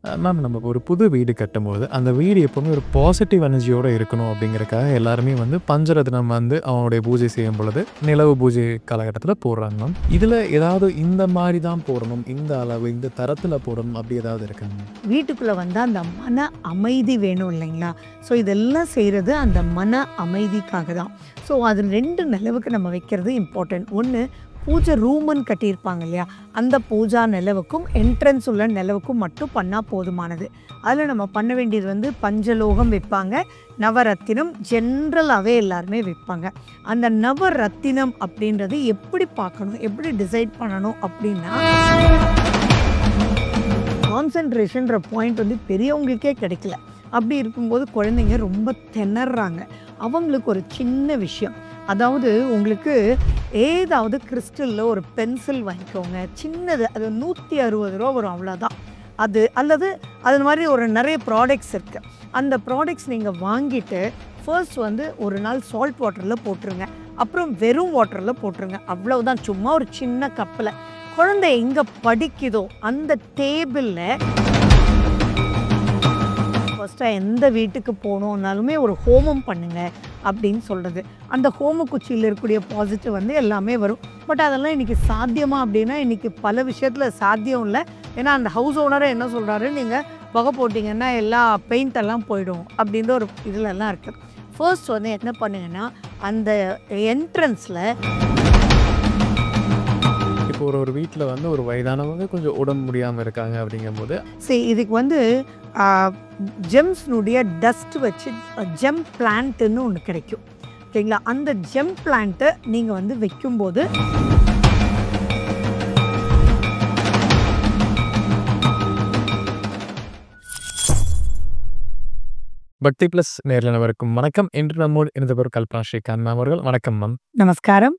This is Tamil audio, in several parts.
மேம் நம்ம ஒரு புது வீடு கட்டும்போது, அந்த வீடு எப்பவுமே ஒரு பாசிட்டிவ் எனர்ஜியோட இருக்கணும் அப்படிங்கிறக்காக எல்லாருமே வந்து பஞ்சரத்னம் வந்து அவங்களுடைய பூஜை செய்யும் பொழுது, நிலவு பூஜை காலகட்டத்தில போடுறாங்க மேம். இதில ஏதாவது இந்த மாரி தான் போடணும், இந்த அளவு, இந்த தரத்தில போடணும் அப்படி ஏதாவது இருக்காங்க? வீட்டுக்குள்ள வந்தா அந்த மன அமைதி வேணும் இல்லைங்களா? ஸோ இதெல்லாம் செய்றது அந்த மன அமைதிக்காக தான். ஸோ அது 2 நிலவுக்கு நம்ம வைக்கிறது இம்பார்ட்டன்ட். ஒண்ணு பூஜை ரூமுன்னு கட்டியிருப்பாங்க இல்லையா? அந்த பூஜா நிலவுக்கும், என்ட்ரன்ஸ் உள்ள நிலவுக்கும் மட்டும் பண்ணா போதுமானது. அதில் நம்ம பண்ண வேண்டியது வந்து பஞ்சலோகம் வைப்பாங்க, நவரத்தினம் ஜென்ரலாகவே எல்லாருமே வைப்பாங்க. அந்த நவரத்தினம் அப்படின்றது எப்படி பார்க்கணும், எப்படி டிசைட் பண்ணணும் அப்படின்னா, கான்சன்ட்ரேஷன்ற பாயிண்ட் வந்து பெரியவங்களுக்கே கிடைக்கல. அப்படி இருக்கும்போது குழந்தைங்க ரொம்ப திணறாங்க. அவங்களுக்கு ஒரு சின்ன விஷயம், அதாவது உங்களுக்கு ஏதாவது கிறிஸ்டலில் ஒரு பென்சில் வாங்கிக்கோங்க, சின்னது, அது ₹160 வரும், அவ்வளோதான். அது அல்லது அது மாதிரி ஒரு நிறைய ப்ராடக்ட்ஸ் இருக்குது. அந்த ப்ராடக்ட்ஸ் நீங்கள் வாங்கிட்டு ஃபர்ஸ்ட் வந்து ஒரு நாள் சால்ட் வாட்டரில் போட்டுருங்க, அப்புறம் வெறும் வாட்டரில் போட்டுருங்க, அவ்வளவுதான். சும்மா ஒரு சின்ன கப்பில் குழந்தை எங்கே படிக்குதோ அந்த டேபிளில் ஃபஸ்ட்டாக எந்த வீட்டுக்கு போகணுன்னாலுமே ஒரு ஹோமம் பண்ணுங்க அப்படின்னு சொல்கிறது. அந்த ஹோம குச்சியில் இருக்கக்கூடிய பாசிட்டிவ் வந்து எல்லாமே வரும். பட் அதெல்லாம் இன்றைக்கி சாத்தியமா அப்படின்னா இன்றைக்கி பல விஷயத்தில் சாத்தியம் இல்லை. ஏன்னா அந்த ஹவுஸ் ஓனரை என்ன சொல்கிறாரு, நீங்கள் புகை போட்டிங்கன்னா எல்லா பெயிண்டெல்லாம் போயிடும் அப்படின்ற ஒரு இதிலெல்லாம் இருக்குது. ஃபர்ஸ்ட் வந்து என்ன பண்ணுங்கன்னா, அந்த என்ட்ரன்ஸில் இப்போ ஒரு வீட்ல வந்து ஒரு வயதானவங்க கொஞ்சம் உடம்பு முடியாம இருக்காங்க அப்படிங்கும்போது, சரி, இதுக்கு வந்து ஜெம்ஸ்னுடைய டஸ்ட் வச்சு ஜெம் பிளான்ட்டுன்னு ஒன்று கிடைக்கும், ஓகேங்களா? அந்த ஜெம் பிளான்ட்டை நீங்கள் வந்து வைக்கும்போது பக்தி பிளஸ் நேயர்கள் அனைவருக்கும் வணக்கம். இன்று நம்மோடு இணைந்தவர் கல்பனா ஸ்ரீகாந்த் மேம் அவர்கள். வணக்கம் மேம். நமஸ்காரம்.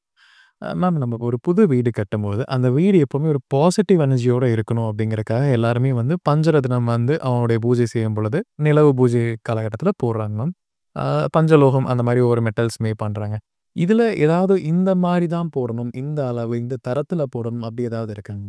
மேம் நம்ம ஒரு புது வீடு கட்டும்போது, அந்த வீடு எப்பவுமே ஒரு பாசிட்டிவ் எனர்ஜியோட இருக்கணும் அப்படிங்கிறக்காக எல்லாருமே வந்து பஞ்சரத்னம் வந்து அவங்களுடைய பூஜை செய்யும் பொழுது, நிலவு பூஜை காலகட்டத்தில போடுறாங்க மேம். பஞ்சலோகம் அந்த மாரி ஒரு மெட்டல்ஸ்மே பண்றாங்க. இதில ஏதாவது இந்த மாரி தான் போடணும், இந்த அளவு, இந்த தரத்தில போடணும் அப்படி ஏதாவது இருக்காங்க?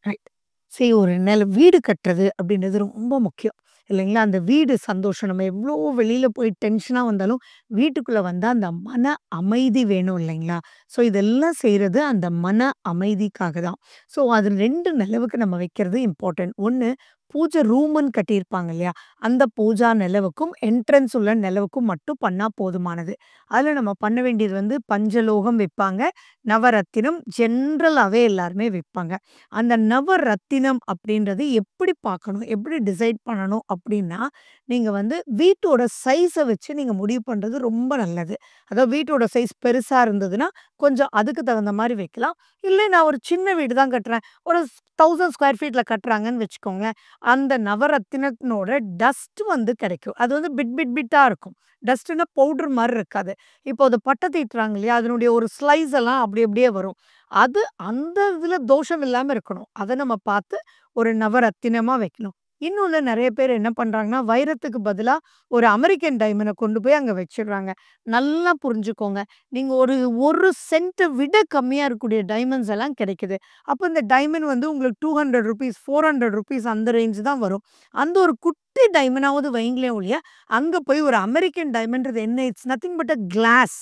ரைட். சரி, ஒரு வீடு கட்டுறது அப்படின்றது ரொம்ப முக்கியம் இல்லைங்களா? அந்த வீடு சந்தோஷம். நம்ம எவ்வளோ வெளியில் போய் டென்ஷனாக வந்தாலும் வீட்டுக்குள்ளே வந்தால் அந்த மன அமைதி வேணும் இல்லைங்களா? ஸோ இதெல்லாம் செய்கிறது அந்த மன அமைதிக்காக தான். ஸோ அது 2 நிலவுக்கு நம்ம வைக்கிறது இம்பார்ட்டன்ட். ஒன்று பூஜை ரூமுன்னு கட்டியிருப்பாங்க இல்லையா? அந்த பூஜா நிலவுக்கும், என்ட்ரன்ஸ் உள்ள நிலவுக்கும் மட்டும் பண்ணால் போதுமானது. அதில் நம்ம பண்ண வேண்டியது வந்து பஞ்சலோகம் வைப்பாங்க, நவரத்தினம் ஜென்ரலாகவே எல்லாருமே வைப்பாங்க. அந்த நவரத்தினம் அப்படின்றது எப்படி பார்க்கணும், எப்படி டிசைட் பண்ணணும் அப்படின்னா, நீங்கள் வந்து வீட்டோட சைஸை வச்சு நீங்கள் முடிவு பண்ணுறது ரொம்ப நல்லது. அதாவது வீட்டோட சைஸ் பெருசாக இருந்ததுன்னா கொஞ்சம் அதுக்கு தகுந்த மாதிரி வைக்கலாம். இல்லை நான் ஒரு சின்ன வீடு தான் கட்டுறேன், ஒரு 1000 ஸ்கொயர் ஃபீட்டில் கட்டுறாங்கன்னு வச்சுக்கோங்க, அந்த நவரத்தினத்தினோட டஸ்ட் வந்து கிடைக்கும். அது வந்து பிட் பிட் பிட்டாக இருக்கும். டஸ்ட்டுன்னா பவுடர் மாதிரி இருக்காது. இப்போ அது பட்டை தீட்டுறாங்க இல்லையா? அதனுடைய ஒரு ஸ்லைஸ் எல்லாம் அப்படி அப்படியே வரும். அது அந்த இதில் தோஷம் இல்லாமல் இருக்கணும். அதை நம்ம பார்த்து ஒரு நவரத்தினமாக வைக்கணும். இன்னொன்று, நிறைய பேர் என்ன பண்ணுறாங்கன்னா, வைரத்துக்கு பதிலாக ஒரு அமெரிக்கன் டைமண்டை கொண்டு போய் அங்கே வச்சிடுறாங்க. நல்லா புரிஞ்சுக்கோங்க, நீங்கள் ஒரு 1 சென்ட்டை விட கம்மியாக இருக்கக்கூடிய டைமண்ட்ஸ் எல்லாம் கிடைக்குது. அப்போ இந்த டைமண்ட் வந்து உங்களுக்கு ₹200 ₹400 அந்த ரேஞ்ச் தான் வரும். அந்த ஒரு குட்டி டைமண்டாவது வைங்களேன் ஒழிய, அங்கே போய் ஒரு அமெரிக்கன் டைமண்ட்றது என்ன, it's nothing but a glass.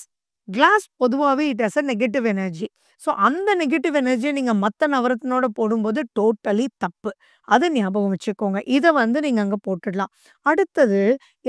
Glass பொதுவாகவே it has a negative energy. So அந்த நெகட்டிவ் எனர்ஜியை நீங்கள் மற்ற நவரத்தினோட போடும்போது டோட்டலி தப்பு. அதை ஞாபகம் வச்சுக்கோங்க. இதை வந்து நீங்கள் அங்கே போட்டுடலாம். அடுத்தது,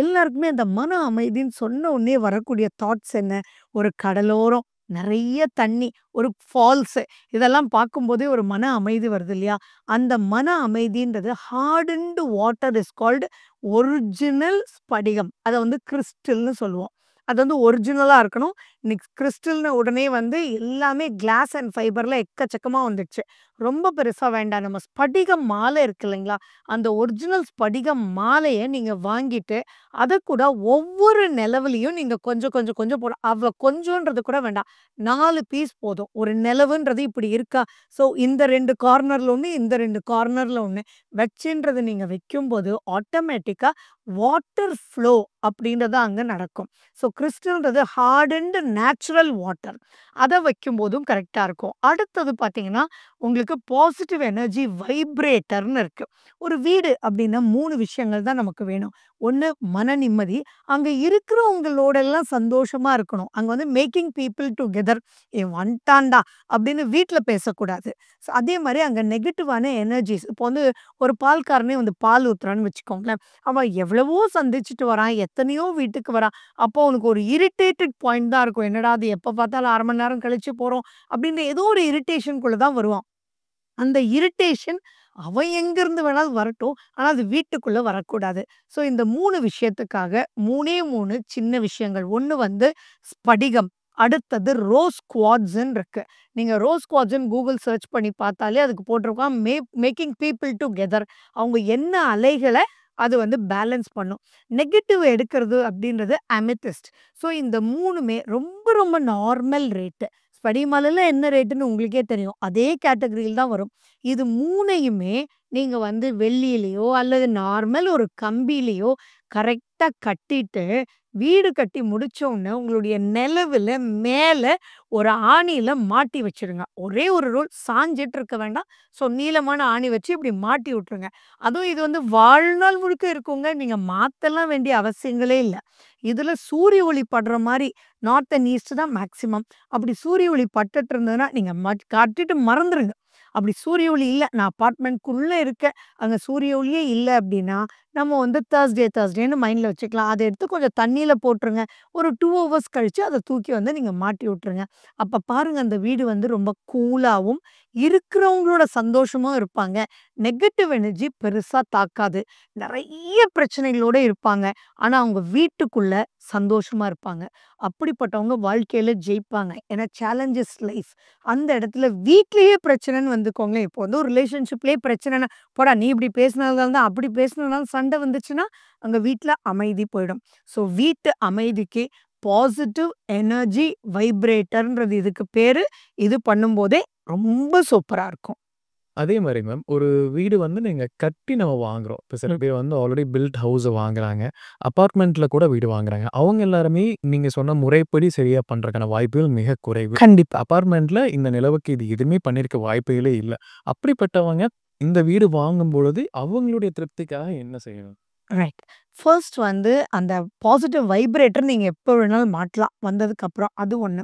எல்லாருக்குமே அந்த மன அமைதின்னு சொன்ன உடனே வரக்கூடிய தாட்ஸ் என்ன? ஒரு கடலோரம், நிறைய தண்ணி, ஒரு ஃபால்ஸு, இதெல்லாம் பார்க்கும்போதே ஒரு மன அமைதி வருது இல்லையா? அந்த மன அமைதின்றது hardened water is called original ஸ்படிகம். அதை வந்து கிறிஸ்டல்னு சொல்லுவோம். அது வந்து ஒரிஜினலாக இருக்கணும். இன்னைக்கு கிறிஸ்டல்னு உடனே வந்து எல்லாமே கிளாஸ் அண்ட் ஃபைபரில் எக்கச்சக்கமாக வந்துடுச்சு. ரொம்ப பெருசாக வேண்டாம். நம்ம ஸ்படிகம் மாலை இருக்கு இல்லைங்களா? அந்த ஒரிஜினல் ஸ்படிகம் மாலையை நீங்கள் வாங்கிட்டு அதை கூட ஒவ்வொரு நிலவுலையும் நீங்கள் கொஞ்சம் கொஞ்சம் கொஞ்சம் போட, அவ்வளோ கொஞ்சன்றது கூட வேண்டாம், 4 பீஸ் போதும். ஒரு நிலவுன்றது இப்படி இருக்கா? ஸோ இந்த 2 கார்னரில் ஒன்று, இந்த 2 கார்னரில் ஒன்று வச்சுன்றது நீங்கள் வைக்கும்போது ஆட்டோமேட்டிக்காக வாட்டர் ஃப்ளோ அப்படின்றது அங்கே நடக்கும். ஸோ கிறிஸ்டல்ன்றது ஹார்ட் அண்ட் நேச்சுரல் வாட்டர். அதை வைக்கும்போதும் கரெக்டாக இருக்கும். அடுத்தது பார்த்தீங்கன்னா, உங்களுக்கு உங்களுக்கு பாசிட்டிவ் எனர்ஜி வைப்ரேட்டர்ன்னு இருக்கு. ஒரு வீடு அப்படின்னா 3 விஷயங்கள் தான் நமக்கு வேணும். ஒண்ணு மன நிம்மதி. அங்க இருக்கிறவங்களோடெல்லாம் சந்தோஷமா இருக்கணும். அங்க வந்து மேக்கிங் பீப்பிள் டுகெதர். "இவன் வந்துட்டான்டா" அப்படின்னு வீட்ல பேசக்கூடாது. அதே மாரி அங்க நெகட்டிவான எனர்ஜிஸ் இப்போ வந்து ஒரு பால்காரனே வந்து பால் ஊத்துறான்னு வச்சுக்கோங்களேன். அவன் எவ்வளவோ சந்திச்சுட்டு வரான். எத்தனையோ வீட்டுக்கு வரான். அப்போ அவனுக்கு ஒரு இரிட்டேட்டட் பாயிண்ட் தான் இருக்கும். என்னடா அது எப்ப பார்த்தாலும் 1/2 மணி நேரம் கழிச்சு போறோம். அப்படின்ற ஏதோ ஒரு இரிட்டேஷன்குள்ள தான் வருவான். அந்த இரிட்டேஷன் அவன் எங்கிருந்து வேணாலும் வரட்டும். ஆனா அது வீட்டுக்குள்ள வரக்கூடாது. ஸோ இந்த 3 விஷயத்துக்காக 3 சின்ன விஷயங்கள். ஒண்ணு வந்து ஸ்படிகம். அடுத்தது ரோஸ் குவார்ட்ஸ்ன்னு இருக்கு. நீங்க ரோஸ் குவார்ட்ஸ்ன்னு கூகுள் சர்ச் பண்ணி பார்த்தாலே அதுக்கு போட்டிருக்கான் மேக்கிங் பீப்பிள் டுகெதர். அவங்க என்ன அலைகள அது வந்து பேலன்ஸ் பண்ணும். நெகட்டிவ் எடுக்கிறது அப்படின்றது அமெத்திஸ்ட். ஸோ இந்த 3மே ரொம்ப ரொம்ப நார்மல் ரேட்டு. ஸ்படிகமலைல என்ன ரேட்டுன்னு உங்களுக்கே தெரியும். அதே கேட்டகரியில தான் வரும். இது 3யுமே நீங்க வந்து வெள்ளியிலயோ அல்லது நார்மல் ஒரு கம்பியிலயோ கரெக்ட்டா கட்டிட்டு, வீடு கட்டி முடிச்ச உடனே உங்களுடைய நிலவுல மேல ஒரு ஆணியில மாட்டி வச்சுருங்க. ஒரே ஒரு ரூல் சாஞ்சிட்டு இருக்க வேண்டாம். ஸோ நீளமான ஆணி வச்சு இப்படி மாட்டி விட்டுருங்க. அதுவும் இது வந்து வாழ்நாள் முழுக்க இருக்குங்க. நீங்க மாத்தலாம் வேண்டிய அவசியங்களே இல்ல. இதுல சூரிய ஒளி படுற மாரி நார்த் அண்ட் ஈஸ்ட் தான் மேக்ஸிமம். அப்படி சூரிய ஒளி பட்டுட்டு இருந்ததுன்னா, நீங்க கட்டிட்டு மறந்துருங்க. அப்படி சூரிய ஒளி இல்ல, நான் அபார்ட்மெண்ட்குள்ள இருக்கேன். அங்க சூரிய ஒளியே இல்ல அப்படின்னா, நம்ம வந்து Thursdayன்னு மைண்ட்ல வச்சுக்கலாம். அத எடுத்து கொஞ்சம் தண்ணீல போட்டுருங்க. ஒரு 2 ஹவர்ஸ் கழிச்சு அத தூக்கி வந்து நீங்க மாட்டி விட்டுருங்க. அப்ப பாருங்க அந்த வீடு வந்து ரொம்ப கூலாவும், இருக்கிறவங்களோட சந்தோஷமும் இருப்பாங்க. நெகட்டிவ் எனர்ஜி பெருசா தாக்காது. நெறைய பிரச்சனைகளோட இருப்பாங்க. ஆனா அவங்க வீட்டுக்குள்ள சந்தோஷமா இருப்பாங்க. அப்படிப்பட்டவங்க வாழ்க்கையில ஜெயிப்பாங்க. ஏன்னா சேலஞ்சஸ் லைஃப். அந்த இடத்துல வீட்லயே பிரச்சனைன்னு வந்துக்கோங்களேன். இப்போ வந்து ஒரு ரிலேஷன்ஷிப்லயே பிரச்சனைன்னா, "போடா நீ இப்படி பேசினதால தான், அப்படி பேசினதால சண்டை வந்துச்சுன்னா" அங்க வீட்ல அமைதி போயிடும். ஸோ வீட்டு அமைதிக்கு பாசிட்டிவ் எனர்ஜி வைப்ரேட்டர்ன்றது இதுக்கு பேரு. இது பண்ணும்போதே ரொம்ப சூப்பரா இருக்கும். அதே மாரி மேம், ஒரு வீடு வந்து நீங்க கட்டி நம்ம வாங்குறோம். இப்ப சில ம். பேர் வந்து ஆல்ரெடி பில்ட் ஹவுஸ வாங்குறாங்க. அபார்ட்மெண்ட்ல கூட வீடு வாங்குறாங்க. அவங்க எல்லாருமே நீங்க சொன்ன முறைப்படி சரியா பண்றதுக்கான வாய்ப்புகள் மிக குறைவு. கண்டிப்பா. அபார்ட்மெண்ட்ல இந்த நிலவுக்கு இது எதுவுமே பண்ணியிருக்க வாய்ப்புகளே இல்ல. அப்படிப்பட்டவங்க இந்த வீடு வாங்கும்பொழுது அவங்களுடைய திருப்திக்காக என்ன செய்யணும்? ரைட். ஃபர்ஸ்ட் வந்து அந்த பாசிட்டிவ் வைப்ரேட்டர் நீங்க எப்ப வேணாலும் மாட்டலாம். வந்ததுக்கப்புறம். அது ஒண்ணு.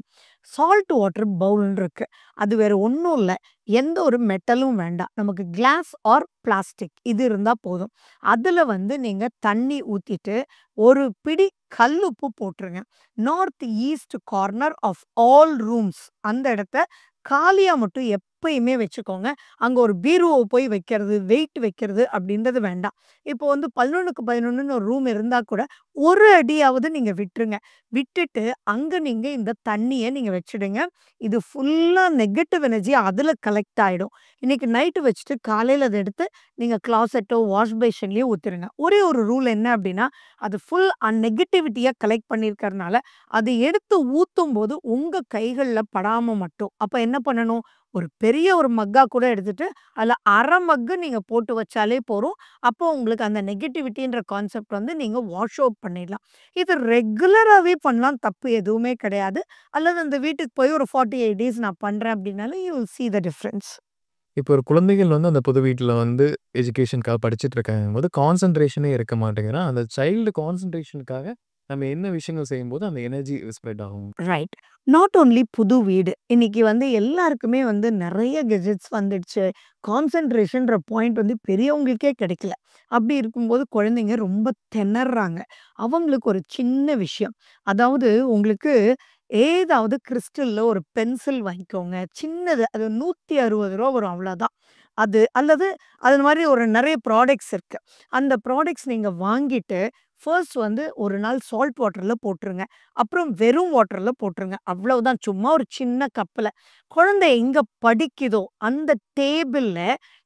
சால்ட் வாட்டர் பவுல்ன்னு இருக்கு. அது வேற ஒண்ணும் இல்ல. எந்த ஒரு மெட்டலும் வேண்டாம். நமக்கு கிளாஸ் ஆர் பிளாஸ்டிக் இது இருந்தா போதும். அதுல வந்து நீங்க தண்ணி ஊத்திட்டு, ஒரு பிடி கல்லுப்பு போட்டுருங்க. North east corner of all rooms அந்த இடத்த காலியா மட்டும் எப்பயுமே வச்சுக்கோங்க. அங்க ஒரு பீரோவ போய் வைக்கிறது, வெயிட் வைக்கிறது அப்படின்றது வேண்டாம். இப்போ வந்து 11க்கு 11ன்னு ஒரு ரூம் இருந்தா கூட, ஒரு அடியாவது நீங்க விட்டுருங்க. விட்டுட்டு அங்க நீங்க இந்த தண்ணிய நீங்க வச்சுடுங்க. இது ஃபுல்லா நெகட்டிவ் எனர்ஜி அதுல கலெக்ட் ஆயிடும். இன்னைக்கு நைட்டு வச்சுட்டு காலையில அத எடுத்து நீங்க கிளாசெட்டோ, வாஷ் பேஷன்லயோ ஊத்திருங்க. ஒரே ஒரு ரூல் என்ன அப்படின்னா, அது ஃபுல் நெகட்டிவிட்டியா கலெக்ட் பண்ணியிருக்கிறனால, அது எடுத்து ஊத்தும்போது உங்க கைகள்ல படாம மட்டும். அப்ப என்ன பண்ணணும்? ஒரு பெரிய ஒரு மக்கா கூட எடுத்துட்டு, அதுல 1/2 மக்கு நீங்க போட்டு வச்சாலே போரும். அப்போ உங்களுக்கு அந்த நெகட்டிவிட்டின்ற கான்செப்ட் வந்து நீங்க வாஷ் அவுட் பண்ணிடலாம். இது ரெகுலராவே பண்ணலாம். தப்பு எதுவுமே கிடையாது. அல்லது அந்த வீட்டுக்கு போய் ஒரு 48 டேஸ் நான் பண்றேன் அப்படின்னாலும், you will see the difference. இப்போ ஒரு குழந்தைகள் வந்து அந்த புது வீட்ல வந்து எஜுகேஷனுக்காக படிச்சுட்டு இருக்காங்கும்போது, கான்சன்ட்ரேஷனே இருக்க மாட்டேங்குதுன்னா, அந்த சைல்டு கான்சன்ட்ரேஷனுக்காக நம்ம என்ன விஷயங்கள் செய்யும்போது அந்த எனர்ஜி ஸ்ப்ரெட் ஆகும்? ரைட். நாட் ஒன்லி புது வீடு. இன்னைக்கு வந்து எல்லாருக்குமே வந்து நெறைய கெட்ஜெட்ஸ் வந்துடுச்சு. கான்சன்ட்ரேஷன்ற பாயிண்ட் வந்து பெரியவங்களுக்கே கிடைக்கல. அப்படி இருக்கும்போது குழந்தைங்க ரொம்ப திணர்றாங்க. அவங்களுக்கு ஒரு சின்ன விஷயம். அதாவது உங்களுக்கு ஏதாவது கிறிஸ்டல்ல ஒரு பென்சில் வாங்கிக்கோங்க. சின்னது. அது ரூ. 160 வரும் அவ்வளோதான். அது அல்லது அது மாரி ஒரு நெறைய ப்ராடக்ட்ஸ் இருக்கு. அந்த ப்ராடக்ட்ஸ் நீங்க வாங்கிட்டு, ஃபர்ஸ்ட் வந்து ஒரு நாள் சால்ட் வாட்டர்ல போட்டுருங்க. அப்புறம் வெறும் வாட்டர்ல போட்டுருங்க. அவ்வளவுதான். சும்மா ஒரு சின்ன கப்புல. குழந்தை எங்க படிக்குதோ, அந்த டேபிள்ல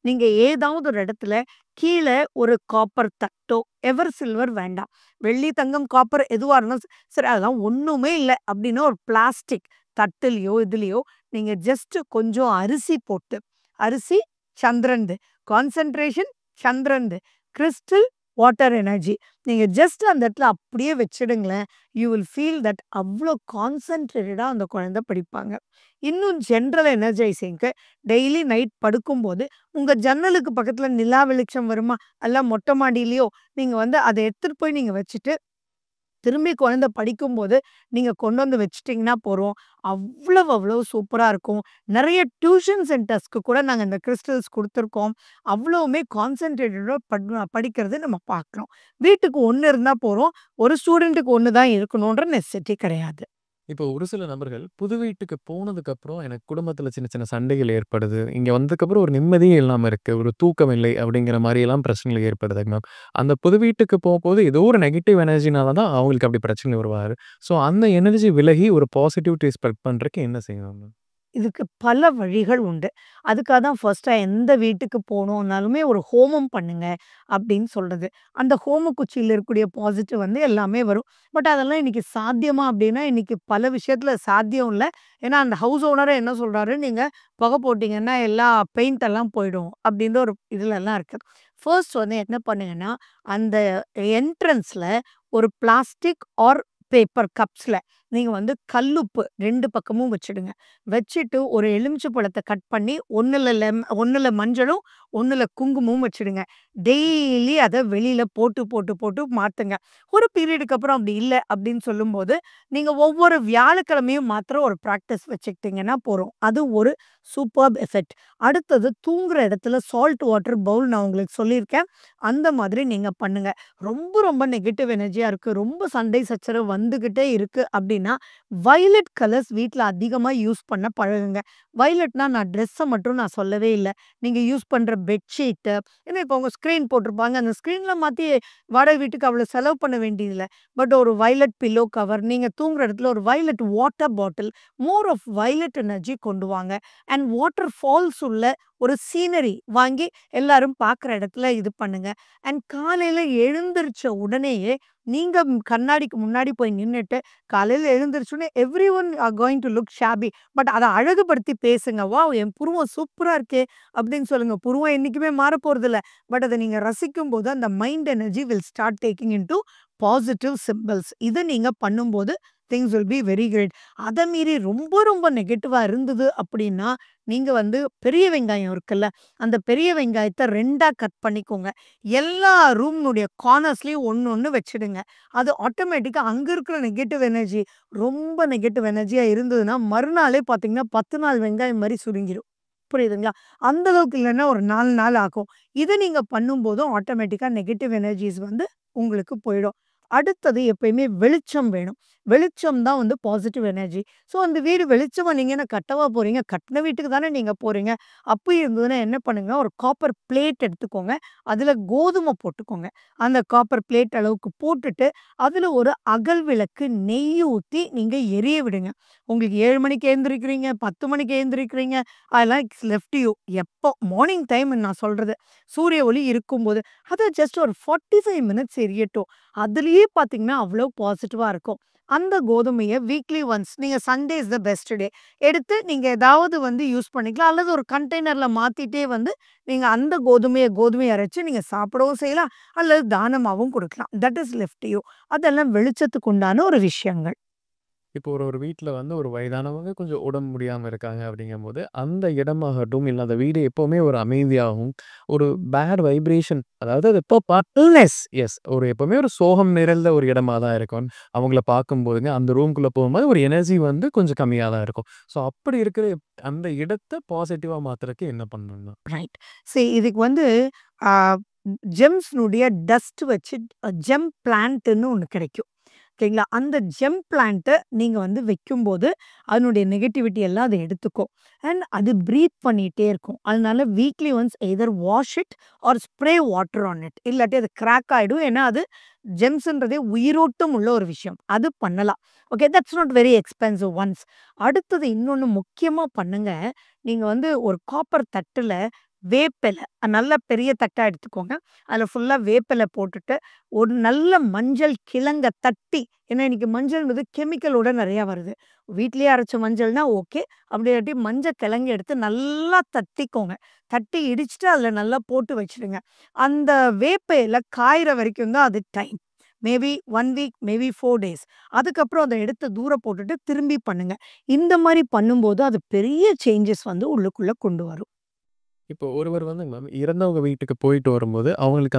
நீங்க ஏதாவது ஒரு இடத்துல கீழ ஒரு காப்பர் தட்டோ, எவர் சில்வர் வேண்டாம். வெள்ளி, தங்கம், காப்பர் எதுவா இருந்தாலும் சரி அதெல்லாம் ஒண்ணுமே இல்ல அப்டின்னா ஒரு பிளாஸ்டிக் தட்டுலயோ, இதுலயோ நீங்க ஜஸ்ட் கொஞ்சம் அரிசி போட்டு, அரிசி சந்திரன்து, கான்சன்ட்ரேஷன் சந்திரன்து, கிறிஸ்டல் வாட்டர் எனர்ஜி. நீங்க ஜஸ்ட் அந்த இடத்துல அப்படியே வச்சுடுங்களேன். யூ வில் ஃபீல் தட் அவ்ளோ கான்சன்ட்ரேட்டடா அந்த குழந்தை படிப்பாங்க. இன்னும் ஜென்ரல் எனர்ஜைசிங்க்கு டெய்லி நைட் படுக்கும்போது, உங்க ஜன்னலுக்கு பக்கத்துல நிலா வெளிச்சம் வருமா? அல்ல மொட்டை மாடியிலயோ, நீங்க வந்து அத எடுத்துட்டு போய் நீங்க வச்சுட்டு திரும்பி குழந்தை படிக்கும்போது, நீங்க கொண்டு வந்து வச்சுட்டீங்கன்னா போறோம். அவ்வளவு சூப்பரா இருக்கும். நெறைய டியூஷன் சென்டர்ஸ்க்கு கூட நாங்க இந்த கிறிஸ்டல்ஸ் குடுத்துருக்கோம். அவ்வளவுமே கான்சன்ட்ரேட்டடா படிக்கிறத நம்ம பார்க்குறோம். வீட்டுக்கு 1 இருந்தா போறோம். ஒரு ஸ்டூடண்ட்டுக்கு 1 தான் இருக்கணுன்ற நெசசிட்டி கிடையாது. இப்போ ஒரு சில நபர்கள் புது வீட்டுக்கு போனதுக்கப்புறம் எனக்கு குடும்பத்தில சின்ன சின்ன சண்டைகள் ஏற்படுது. இங்க வந்ததுக்கப்புறம் ஒரு நிம்மதியே இல்லாம இருக்கு. ஒரு தூக்கம் இல்லை அப்படிங்கிற மாரியெல்லாம் பிரச்சனைகள் ஏற்படுதுங்க மேம். அந்த புது வீட்டுக்கு போம்போது ஏதோ ஒரு நெகட்டிவ் எனர்ஜினால தான் அவங்களுக்கு அப்படி பிரச்சனை உருவாகுது. ஸோ அந்த எனர்ஜி விலகி ஒரு பாசிட்டிவிட்டி ஸ்ப்ரெட் பண்றதுக்கு என்ன செய்யணும் மேம்? இதுக்கு பல வழிகள் உண்டு. அதுக்காக தான் ஃபர்ஸ்ட்டா எந்த வீட்டுக்கு போனோம்னாலுமே ஒரு ஹோமம் பண்ணுங்க அப்படின்னு சொல்றது. அந்த ஹோம குச்சியில இருக்கக்கூடிய பாசிட்டிவ் வந்து எல்லாமே வரும். பட் அதெல்லாம் இன்னைக்கு சாத்தியமா அப்படின்னா, இன்னைக்கு பல விஷயத்துல சாத்தியம் இல்ல. ஏன்னா அந்த ஹவுஸ் ஓனரே என்ன சொல்றாரு, நீங்க புகை போட்டீங்கன்னா எல்லா பெயிண்ட் எல்லாம் போயிடும் அப்படின்ற ஒரு இதுலலாம் இருக்கு. ஃபர்ஸ்ட் வந்து என்ன பண்ணுங்கன்னா, அந்த என்ட்ரன்ஸ்ல ஒரு பிளாஸ்டிக் ஆர் பேப்பர் கப்ஸ்ல நீங்க வந்து கல்லுப்பு 2 பக்கமும் வச்சுடுங்க. வச்சுட்டு ஒரு எலுமிச்சை பழத்த கட் பண்ணி 1ல மஞ்சளும், 1ல குங்குமமும் வச்சுடுங்க. டெய்லி அத வெளியில போட்டு மாத்துங்க. ஒரு பீரியடுக்கு அப்புறம் அப்படி இல்ல அப்படின்னு சொல்லும்போது, நீங்க ஒவ்வொரு வியாழக்கிழமையும் மாத்துற ஒரு பிராக்டிஸ் வச்சுக்கிட்டீங்கன்னா போரும். அது ஒரு சூப்பர்ப் எஃபெக்ட். அடுத்தது தூங்குற இடத்துல சால்ட் வாட்டர் பவுல் நான் உங்களுக்கு சொல்லியிருக்கேன். அந்த மாதிரி நீங்க பண்ணுங்க. ரொம்ப நெகட்டிவ் எனர்ஜியா இருக்கு. ரொம்ப சண்டை சச்சரவு வந்துகிட்டே இருக்கு அப்படின்னா, வயலட் கலர்ஸ் வீட்ல அதிகமா யூஸ் பண்ண பழகுங்க. வயலட்னா நான் ட்ரெஸ்ஸ மட்டும் நான் சொல்லவே இல்ல. நீங்க யூஸ் பண்ற பெட்ஷீட்டு ஏன்னா இப்போ அவங்க ஸ்க்ரீன் போட்டிருப்பாங்க. அந்த ஸ்க்ரீன்ல மாத்தி வாடகை வீட்டுக்கு அவ்வளோ செலவு பண்ண வேண்டியதில்ல. பட் ஒரு வயலட் பில்லோ கவர், நீங்க தூங்குற இடத்துல ஒரு violet water bottle, more of violet energy கொண்டு வாங்க. அண்ட் வாட்டர் ஃபால்ஸ் உள்ள ஒரு சீனரி வாங்கி எல்லாரும் பார்க்குற இடத்துல இது பண்ணுங்க. அண்ட் காலையில எழுந்திரிச்ச உடனேயே நீங்க கண்ணாடிக்கு முன்னாடி போய் நின்னுட்டு, காலையில எழுந்திரிச்சோனே everyone are going to look shabby. But அத அழகுபடுத்தி பேசுங்க. வாவ்! என் புருவம் சூப்பரா இருக்கே! அப்படின்னு சொல்லுங்க. புருவம் என்னைக்குமே மாறப்போறதில்ல. பட் அத நீங்க ரசிக்கும்போது அந்த mind energy will start taking into positive symbols. இத நீங்க பண்ணும்போது things will be very great. அத மீறி ரொம்ப நெகட்டிவா இருந்தது அப்படின்னா, நீங்க வந்து பெரிய வெங்காயம் இருக்குல்ல, அந்த பெரிய வெங்காயத்த 2ஆ கட் பண்ணிக்கோங்க. எல்லா ரூம்னுடைய கார்னர்ஸ்லயும் ஒண்ணு வச்சுடுங்க. அது ஆட்டோமேட்டிக்கா அங்க இருக்கிற நெகட்டிவ் எனர்ஜி ரொம்ப நெகட்டிவ் எனர்ஜியா இருந்ததுன்னா, மறுநாளே பார்த்தீங்கன்னா 10 நாள் வெங்காயம் மாரி சுருங்கிரும். புரியுதுங்களா? அந்த அளவுக்கு இல்லன்னா ஒரு 4 நாள் ஆகும். இத நீங்க பண்ணும்போதும் ஆட்டோமேட்டிக்கா நெகட்டிவ் எனர்ஜிஸ் வந்து உங்களுக்கு போயிடும். அடுத்தது எப்பயுமே வெளிச்சம் வேணும். வெளிச்சம் தான் வந்து பாசிட்டிவ் எனர்ஜி. ஸோ அந்த வீடு வெளிச்சமா நீங்க என்ன கட்டவா போறீங்க? கட்டுன வீட்டுக்கு தானே நீங்க போறீங்க. அப்படி இருந்ததுன்னா என்ன பண்ணுங்க, ஒரு காப்பர் பிளேட் எடுத்துக்கோங்க. அதுல கோதுமை போட்டுக்கோங்க. அந்த காப்பர் பிளேட் அளவுக்கு போட்டுட்டு, அதுல ஒரு அகல் விளக்கு நெய் ஊத்தி நீங்க எரிய விடுங்க. உங்களுக்கு 7 மணிக்கு எழுந்திரிக்கிறீங்க, 10 மணிக்கு எழுந்திரிக்கிறீங்க, அதெல்லாம் இட்ஸ் லெஃப்ட் டு யூ. எப்போ மார்னிங் டைம் நான் சொல்றது. சூரிய ஒளி இருக்கும்போது, அது ஜஸ்ட் ஒரு 45 மினிட்ஸ் எரியட்டும். அதுலயே பார்த்தீங்கன்னா, அவ்ளோ பாசிட்டிவா இருக்கும். அந்த கோதுமைய வீக்லி ஒன்ஸ் நீங்க Sunday is the best day. எடுத்து நீங்க ஏதாவது வந்து யூஸ் பண்ணிக்கலாம். அல்லது ஒரு கண்டெய்னர்ல மாத்திட்டே வந்து, நீங்க அந்த கோதுமைய அரைச்சு நீங்க சாப்பிடவும் செய்யலாம். அல்லது தானமாவும் குடுக்கலாம். That is left to you. அதெல்லாம் வெளிச்சத்துக்கு உண்டான ஒரு விஷயங்கள். இப்போ ஒரு வீட்ல வந்து ஒரு வயதானவங்க கொஞ்சம் உடம்பு முடியாம இருக்காங்க அப்படிங்கும்போது, அந்த இடமாகட்டும், இல்ல அந்த வீடு எப்பவுமே ஒரு அமைதியாகவும், ஒரு பேட் வைப்ரேஷன் அதாவது அது எப்போ இல்னெஸ் எஸ் ஒரு எப்பவுமே ஒரு சோகம் நிறைந்த ஒரு இடமா தான் இருக்கும். அவங்கள பார்க்கும்போதுங்க, அந்த ரூம்குள்ள போகும்போது ஒரு எனர்ஜி வந்து கொஞ்சம் கம்மியா தான் இருக்கும். ஸோ அப்படி இருக்கிற அந்த இடத்த பாசிட்டிவா மாத்துறதுக்கு என்ன பண்ணணும்னா? ரைட். இதுக்கு வந்து ஆ ஜெம்ஸ்னுடைய டஸ்ட் வச்சு ஜெம் பிளான்ட்ன்னு ஒண்ணு கிடைக்கும். ஓகேங்களா? அந்த ஜெம் பிளான்ட்ட நீங்க வந்து வைக்கும்போது, அதனுடைய நெகட்டிவிட்டி எல்லாம் அது எடுத்துக்கும். அண்ட் அது பிரீத் பண்ணிட்டே இருக்கும். அதனால weekly once either wash it or spray water on it. இல்லாட்டி அது கிராக் ஆயிடும். ஏன்னா அது ஜெம்ஸ்ன்றதே உயிரோட்டம் உள்ள ஒரு விஷயம். அது பண்ணலாம். Okay. That's not very expensive once. அடுத்தது இன்னொன்னு முக்கியமா பண்ணுங்க. நீங்க வந்து ஒரு காப்பர் தட்டுல வேப்பிலை நல்ல பெரிய தட்டா எடுத்துக்கோங்க. அதில ஃபுல்லா வேப்பிலை போட்டுட்டு, ஒரு நல்ல மஞ்சள் கிழங்க தட்டி ஏன்னா இன்னைக்கு மஞ்சள்ன்றது கெமிக்கலோட நெறையா வருது. வீட்லயே அரைச்ச மஞ்சள்னா ஓகே. அப்படி இல்லாட்டி மஞ்சள் கிழங்கு எடுத்து நல்லா தட்டிக்கோங்க. தட்டி இடிச்சுட்டு அதில நல்லா போட்டு வச்சுடுங்க. அந்த வேப்ப இல காய்ற வரைக்கும் தான் அது time. Maybe 1 week, maybe 4 days. அதுக்கப்புறம் அத எடுத்து தூர போட்டுட்டு திரும்பி பண்ணுங்க. இந்த மாரி பண்ணும்போது அது பெரிய சேஞ்சஸ் வந்து உள்ளுக்குள்ள கொண்டு வரும். இப்போ ஒருவர் வந்து மேம் இறந்தவங்க வீட்டுக்கு போயிட்டு வரும்போது, அவங்களுக்கு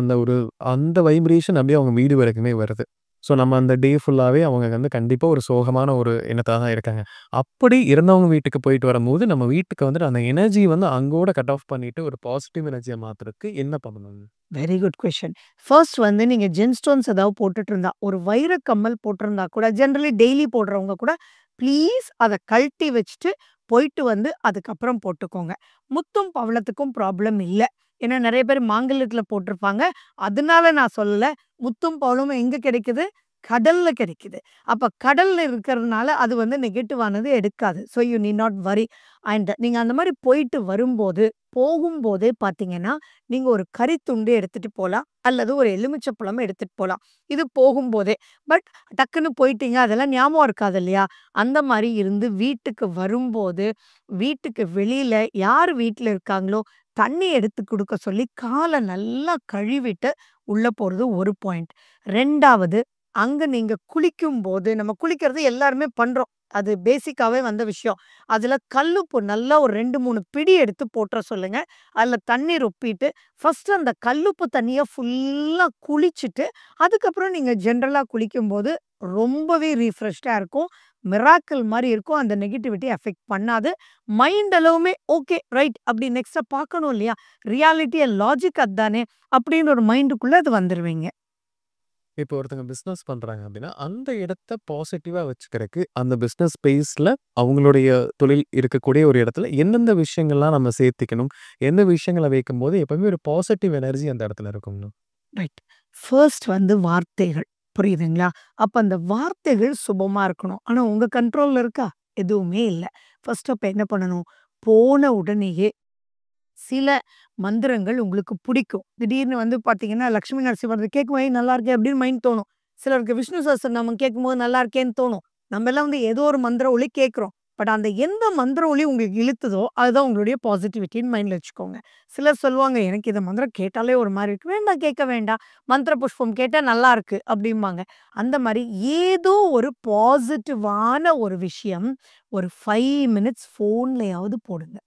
அந்த வைப்ரேஷன் அப்படியே அவங்க வீடு வரைக்குமே வருது. ஸோ நம்ம அந்த டே ஃபுல்லாவே அவங்க வந்து கண்டிப்பா ஒரு சோகமான ஒரு எண்ணத்தா தான் இருக்காங்க. அப்படி இறந்தவங்க வீட்டுக்கு போயிட்டு வரும்போது, நம்ம வீட்டுக்கு வந்துட்டு அந்த எனர்ஜி வந்து அங்கோட கட் ஆஃப் பண்ணிட்டு ஒரு பாசிட்டிவ் எனர்ஜியா மாத்துறதுக்கு என்ன பண்ணணும்? Very good question. ஃபர்ஸ்ட் வந்து நீங்க ஜெம்ஸ்டோன்ஸ் ஏதாவது போட்டுட்டு இருந்தா, ஒரு வைர கம்மல் போட்டிருந்தா கூட ஜெனரலி டெய்லி போடுறவங்க கூட ப்ளீஸ் அத கழட்டி வச்சுட்டு போயிட்டு வந்து அதுக்கப்புறம் போட்டுக்கோங்க. முத்தும் பவளத்துக்கும் ப்ராப்ளம் இல்ல. ஏன்னா நெறைய பேர் மாங்கல்யத்தில போட்டிருப்பாங்க. அதனால நான் சொல்லல. முத்தும் பவளமும் எங்க கிடைக்குது? கடல்ல கிடைக்குது. அப்ப கடல்ல இருக்கிறதுனால அது வந்து நெகட்டிவ் ஆனது எடுக்காது. So you need not worry. And நீங்க அந்த மாரி போயிட்டு வரும்போது, போகும்போதே பார்த்தீங்கன்னா, நீங்க ஒரு கறித்துண்டு எடுத்துட்டு போலாம். அல்லது ஒரு எலுமிச்சப்பழம் எடுத்துட்டு போலாம். இது போகும்போதே. பட் டக்குன்னு போயிட்டீங்க. அதெல்லாம் ஞாபகம் இருக்காது இல்லையா? அந்த மாரி இருந்து வீட்டுக்கு வரும்போது, வீட்டுக்கு வெளியில யார் வீட்ல இருக்காங்களோ, தண்ணி எடுத்து குடுக்க சொல்லி கால நல்லா கழுவிட்டு உள்ள போறது ஒரு பாயிண்ட். 2வது அங்க நீங்க குளிக்கும்போது நம்ம குளிக்கிறது எல்லாருமே பண்றோம். அது பேசிக்காவே வந்த விஷயம். அதுல கல்லுப்பு நல்லா ஒரு 2, 3 பிடி எடுத்து போட்ற சொல்லுங்க. அதுல தண்ணி ரொப்பிட்டு, ஃபர்ஸ்ட்டு அந்த கல்லுப்பு தண்ணிய ஃபுல்லா குளிச்சுட்டு, அதுக்கப்புறம் நீங்க ஜெனரலா குளிக்கும்போது ரொம்பவே ரீஃப்ரெஷ்டா இருக்கும். மிராக்கிள் மாரி இருக்கும். அந்த நெகட்டிவிட்டி அஃபெக்ட் பண்ணாது. மைண்ட் அளவுமே ஓகே, ரைட் அப்படி நெக்ஸ்ட்ட பார்க்கணும் இல்லையா? ரியாலிட்டி அண்ட் லாஜிக் அதானே! அப்படின்னு ஒரு மைண்டுக்குள்ள அது வந்துருவீங்க. இப்போ ஒருத்தங்க பிசினஸ் பண்றாங்க அப்படின்னா, அந்த இடத்த பாசிட்டிவா வச்சுக்கிறக்கு, அந்த பிசினஸ் ஸ்பேஸ்ல அவங்களுடைய தொழில் இருக்கக்கூடிய ஒரு இடத்துல எந்தெந்த விஷயங்கள்லாம் நம்ம சேர்த்துக்கணும்? எந்த விஷயங்கள வைக்கும்போது எப்பவுமே ஒரு பாசிட்டிவ் எனர்ஜி அந்த இடத்துல இருக்கும்னு? ரைட். ஃபர்ஸ்ட் வந்து வார்த்தைகள். புரியுதுங்களா? அப்ப அந்த வார்த்தைகள் சுபமா இருக்கணும். ஆனா உங்க கண்ட்ரோல்ல இருக்கா? எதுவுமே இல்ல. ஃபர்ஸ்ட் அப்ப என்ன பண்ணணும்? போன உடனேயே சில மந்திரங்கள் உங்களுக்கு பிடிக்கும். திடீர்னு வந்து பார்த்தீங்கன்னா, லட்சுமி நரசிம்மர் கேட்கும்போது நல்லா இருக்கே அப்படின்னு மைண்ட் தோணும். சிலருக்கு விஷ்ணு சஹஸ்ரநாமம் கேட்கும்போது நல்லா இருக்கேன்னு தோணும். நம்ம எல்லாம் வந்து ஏதோ ஒரு மந்திர ஒலி கேட்கிறோம். பட் அந்த எந்த மந்திர ஒலி உங்களுக்கு இழுத்துதோ, அதுதான் உங்களுடைய பாசிட்டிவிட்டின்னு மைண்ட்ல வச்சுக்கோங்க. சிலர் சொல்லுவாங்க, "எனக்கு இந்த மந்திரம் கேட்டாலே ஒரு மாரி இருக்கு." வேண்டாம் கேட்க வேண்டாம். மந்திர புஷ்பம் கேட்டா நல்லா இருக்கு அப்படிம்பாங்க. அந்த மாரி ஏதோ ஒரு பாசிட்டிவான ஒரு விஷயம் ஒரு 5 மினிட்ஸ் ஃபோன்லயாவது போடுங்க.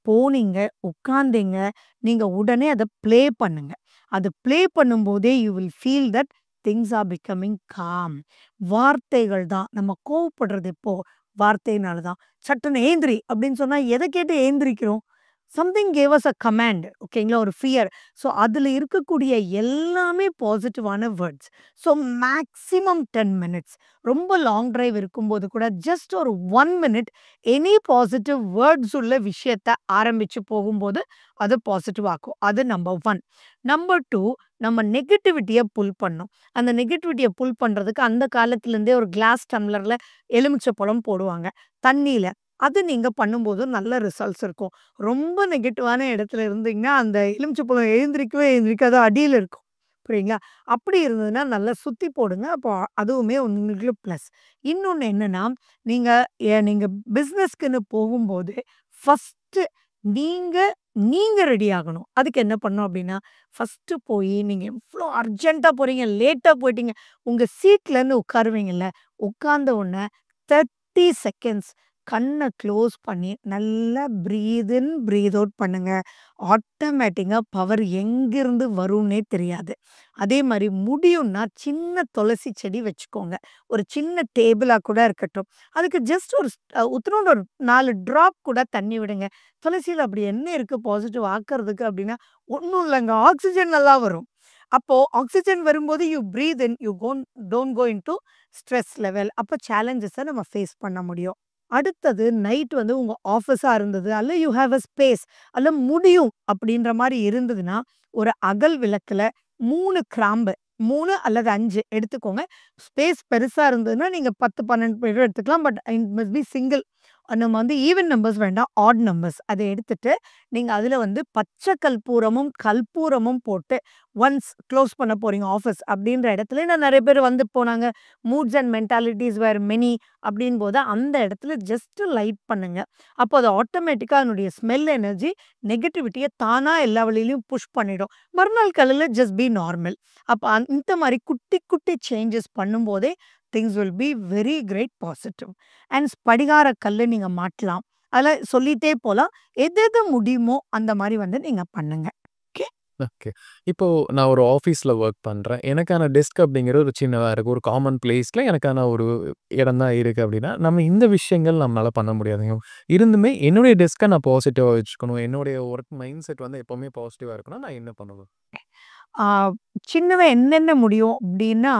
போனீங்க, உட்கார்ந்தீங்க, நீங்க உடனே அத ப்ளே பண்ணுங்க. அது ப்ளே பண்ணும்போதே you will feel that things are becoming com. வார்த்தைகள் தான். நம்ம கோவப்படுறது எப்போ? வார்த்தையினால தான். சட்டுன்னு "ஏந்திரி" அப்படின்னு சொன்னா எத கேட்டு ஏந்திரிக்கிறோம்? Something gave as a command. ஓகேங்களா? ஒரு ஃபியர். ஸோ அதுல இருக்கக்கூடிய எல்லாமே பாசிட்டிவான வேர்ட்ஸ். So maximum 10 minutes. ரொம்ப லாங் டிரைவ் இருக்கும்போது கூட ஜஸ்ட் ஒரு 1 மினிட் எனி பாசிட்டிவ் வேர்ட்ஸ் உள்ள விஷயத்த ஆரம்பிச்சு போகும்போது, அது பாசிட்டிவ் ஆக்கும். அது நம்பர் 1. நம்பர் 2 நம்ம நெகட்டிவிட்டிய புல் பண்ணணும். அந்த நெகட்டிவிட்டிய புல் பண்றதுக்கு அந்த காலத்துலேருந்தே ஒரு கிளாஸ் டம்ளர்ல எலுமிச்சப்பழம் போடுவாங்க. தண்ணீல. அது நீங்க பண்ணும்போது நல்ல ரிசல்ட்ஸ் இருக்கும். ரொம்ப நெகட்டிவான இடத்துல இருந்தீங்கன்னா, அந்த எலுமிச்சப்பழம் எழுந்திரிக்கவே எழுந்திரிக்காது. அடியில இருக்கும். புரியுங்களா? அப்படி இருந்ததுன்னா நல்லா சுத்தி போடுங்க. அப்போ அதுவுமே உங்களுக்கு ப்ளஸ். இன்னொன்னு என்னன்னா, நீங்க நீங்க பிசினஸ்க்குன்னு போகும்போது, ஃபர்ஸ்ட்டு நீங்க நீங்க ரெடி ஆகணும். அதுக்கு என்ன பண்ணணும் அப்டின்னா, ஃபர்ஸ்ட்டு போயி நீங்க எவ்ளோ அர்ஜென்ட்டா போறீங்க, லேட்டா போயிட்டீங்க. உங்க சீட்லருந்து உட்காருவீங்கல்ல, உட்கார்ந்த உடனே 30 செகண்ட்ஸ் கண்ண க்ளோஸ் பண்ணி நல்லா பிரீத் இன், பிரீத் அவுட் பண்ணுங்க. ஆட்டோமேட்டிக்கா பவர் எங்கிருந்து வரும்னே தெரியாது. அதே மாரி முடியும்னா சின்ன துளசி செடி வச்சுக்கோங்க. ஒரு சின்ன டேபிளா கூட இருக்கட்டும். அதுக்கு ஜஸ்ட் ஒரு உத்துனூண்டு ஒரு 4 ட்ராப் கூட தண்ணி விடுங்க. துளசியில அப்படி என்ன இருக்கு பாசிட்டிவ் ஆக்குறதுக்கு அப்படின்னா, ஒண்ணும் இல்லங்க. ஆக்ஸிஜன் நல்லா வரும். அப்போ ஆக்ஸிஜன் வரும்போது you breathe in, you don't go into stress level. அப்ப சேலஞ்சஸ நம்ம ஃபேஸ் பண்ண முடியும். அடுத்தது நைட் வந்து உங்க ஆஃபீஸா இருந்தது, அல்ல யூ ஹேவ் அ ஸ்பேஸ் அல்ல முடியும் அப்படின்ற மாரி இருந்ததுன்னா, ஒரு அகல் விளக்குல 3 கிராம்பு 3 அல்லது 5 எடுத்துக்கோங்க. ஸ்பேஸ் பெருசா இருந்ததுன்னா, நீங்க 10, 12 பேரும் எடுத்துக்கலாம். But it must be single. நம்ம வந்து ஈவன் நம்பர்ஸ் வேண்டாம், ஆட் நம்பர்ஸ். அத எடுத்துட்டு, நீங்க அதுல வந்து பச்சை கற்பூரமும், கற்பூரமும் போட்டு ஒன்ஸ் க்ளோஸ் பண்ண போறீங்க ஆஃபீஸ் அப்படின்ற இடத்துல நான் நெறைய பேர் வந்து போனாங்க. மூட்ஸ் அண்ட் மென்டாலிட்டீஸ் வேர் மெனி அப்படின்போது அந்த இடத்துல ஜஸ்ட் லைட் பண்ணுங்க. அப்போ அது ஆட்டோமேட்டிக்கா அதனுடைய ஸ்மெல் எனர்ஜி நெகட்டிவிட்டிய தானா எல்லா வழியிலயும் புஷ் பண்ணிடும். மறுநாள் காலையில ஜஸ்ட் பி நார்மல். அப்ப இந்த மாரி குட்டி, குட்டி சேஞ்சஸ் பண்ணும்போதே things will be very great positive. And ஸ்படிகார கல்லு நீங்க மாட்டலாம். அதெல்லாம் சொல்லிட்டே போலாம். எது எது முடியுமோ அந்த மாரி வந்து நீங்க பண்ணுங்க. ஓகே. ஓகே. இப்போ நான் ஒரு ஆஃபீஸ்ல வொர்க் பண்றேன். எனக்கான டெஸ்க் அப்படிங்கிறது ஒரு சின்னதா இருக்கு. ஒரு காமன் பிளேஸ்ல எனக்கான ஒரு இடம் தான் இருக்கு அப்படின்னா, நம்ம இந்த விஷயங்கள் நம்மளால பண்ண முடியாதுங்க. இருந்துமே என்னுடைய டெஸ்க்க நான் பாசிட்டிவா வச்சுக்கணும். என்னுடைய ஒர்க் மைண்ட் செட் வந்து எப்பவுமே பாசிட்டிவா இருக்கணும்னா, நான் என்ன பண்ணணும்? ஆ சின்னதா என்னென்ன முடியும் அப்டின்னா,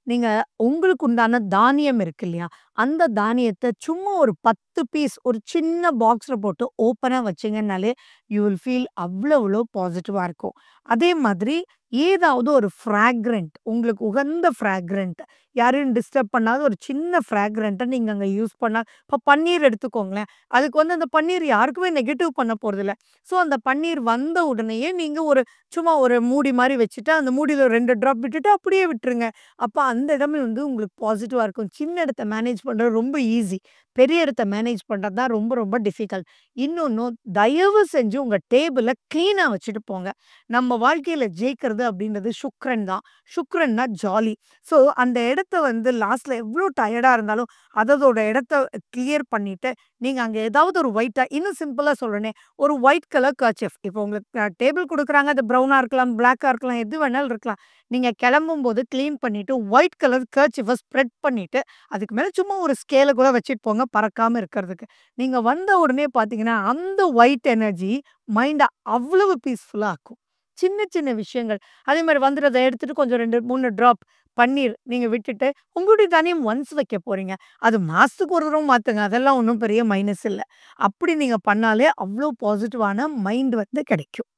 நீங்க உங்களுக்கு உண்டான தானியம் இருக்கு இல்லையா? அந்த தானியத்த சும்மா ஒரு 10 பீஸ் ஒரு சின்ன பாக்ஸ்ல போட்டு ஓப்பனா வச்சீங்கன்னாலே, யூ வில் ஃபீல் அவ்ளோ பாசிட்டிவா இருக்கும். அதே மாதிரி ஏதாவது ஒரு ஃப்ராக்ரன்ட் உங்களுக்கு உகந்த ஃப்ராக்ரன்ட் யாரையும் டிஸ்டர்ப் பண்ணாத ஒரு சின்ன ஃப்ராக்ரன்ட்ட நீங்க அங்க யூஸ் பண்ணா இப்ப பன்னீர் எடுத்துக்கோங்களேன். அதுக்கு வந்து அந்த பன்னீர் யாருக்குமே நெகட்டிவ் பண்ண போறதில்ல. ஸோ அந்த பன்னீர் வந்த உடனேயே நீங்க ஒரு சும்மா ஒரு மூடி மாரி வச்சுட்டு, அந்த மூடியில 2 ட்ராப் விட்டுட்டு அப்படியே விட்டுருங்க. அப்ப அந்த இடமே வந்து உங்களுக்கு பாசிட்டிவா இருக்கும். சின்ன இடத்த மேனேஜ் பண்றது ரொம்ப ஈஸி. பெரிய இடத்த மேனேஜ் பண்றது தான் ரொம்ப ரொம்ப டிஃபிகல்ட். இன்னொன்னும் தயவு செஞ்சு உங்க டேபிள கிளீனா வச்சுட்டு போங்க. நம்ம வாழ்க்கையில ஜெயிக்கிறது அப்படின்றது சுக்ரன் தான். சுக்ரன்னா ஜாலி. ஸோ அந்த இடத்த வந்து லாஸ்ட்ல எவ்ளோ டயர்டா இருந்தாலும், அததோட இடத்த கிளியர் பண்ணிட்டு, நீங்க அங்க ஏதாவது ஒரு ஒயிட்டா இன்னும் சிம்பிளா சொல்றேனே, ஒரு ஒயிட் கலர் கர்ச்சீஃப். இப்போ உங்களுக்கு டேபிள் குடுக்குறாங்க. அது ப்ரவுனா இருக்கலாம், பிளாக்கா இருக்கலாம், எது வேணாலும் இருக்கலாம். நீங்க கிளம்பும்போது கிளீன் பண்ணிட்டு, ஒயிட் கலர் கர்ச்சீஃப ஸ்ப்ரெட் பண்ணிட்டு, அதுக்கு மேல சும்மா ஒரு ஸ்கேல கூட வச்சுட்டு போங்க, பறக்காம இருக்கிறதுக்கு. நீங்க வந்த உடனே பார்த்தீங்கன்னா, அந்த ஒயிட் எனர்ஜி மைண்ட அவ்வளவு பீஸ்ஃபுல்லா ஆக்கும். சின்ன சின்ன விஷயங்கள். அதே மாரி வந்துட்டு அத எடுத்துட்டு கொஞ்சம் 2, 3 ட்ராப் பன்னீர் நீங்க விட்டுட்டு, உங்களுடைய தானியம் ஒன்ஸ் வைக்க போறீங்க. அது மாசத்துக்கு ஒரு தடவ மாத்துங்க. அதெல்லாம் ஒண்ணும் பெரிய மைனஸ் இல்ல. அப்படி நீங்க பண்ணாலே அவ்ளோ பாசிட்டிவான மைண்ட் வந்து கிடைக்கும்.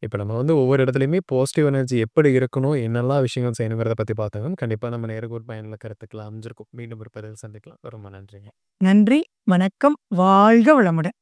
இப்ப நம்ம வந்து ஒவ்வொரு இடத்துலயுமே பாசிட்டிவ் எனர்ஜி எப்படி இருக்கணும், என்னெல்லாம் விஷயங்கள் செய்யணுங்கிறத பத்தி பார்த்தோம். கண்டிப்பா நம்ம நேருக்கு ஒரு பயனுள்ள கருத்துக்கள் அமைஞ்சிருக்கும். மீண்டும் ஒரு பதிவில் சந்திக்கலாம். ரொம்ப நன்றிங்க. நன்றி, வணக்கம், வாழ்க வளமுடன்.